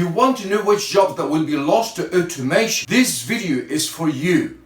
You want to know which jobs that will be lost to automation? This video is for you.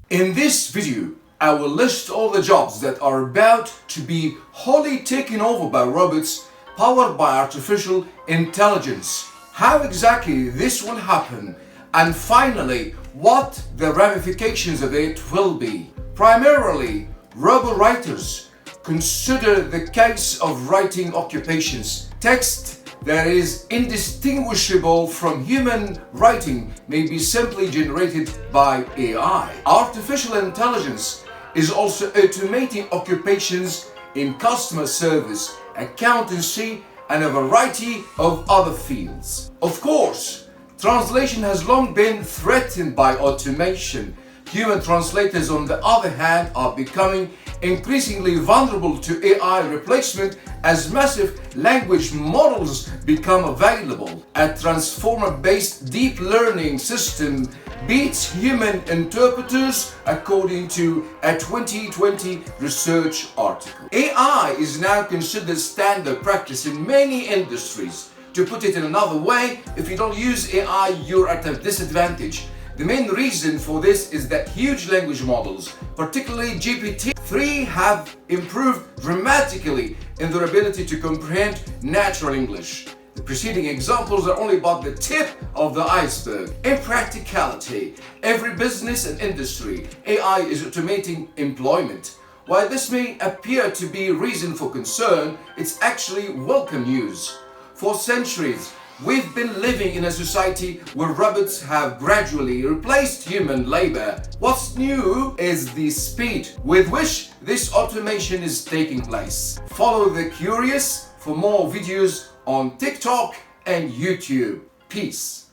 In this video, I will list all the jobs that are about to be wholly taken over by robots powered by artificial intelligence. How exactly this will happen, and finally, what the ramifications of it will be. Primarily, robo-writers. Consider the case of writing occupations. Text that is indistinguishable from human writing may be simply generated by AI. Artificial intelligence is also automating occupations in customer service, accountancy, and a variety of other fields. Of course, translation has long been threatened by automation. Human translators, on the other hand, are becoming increasingly vulnerable to AI replacement as massive language models become available. A transformer-based deep learning system beats human interpreters, according to a 2020 research article. AI is now considered standard practice in many industries. To put it in another way, if you don't use AI, you're at a disadvantage. The main reason for this is that huge language models, particularly GPT-3, have improved dramatically in their ability to comprehend natural English. The preceding examples are only but the tip of the iceberg. In practicality, every business and industry, AI is automating employment. While this may appear to be reason for concern, it's actually welcome news. For centuries, we've been living in a society where robots have gradually replaced human labor. What's new is the speed with which this automation is taking place. Follow The Curious for more videos on TikTok and YouTube. Peace.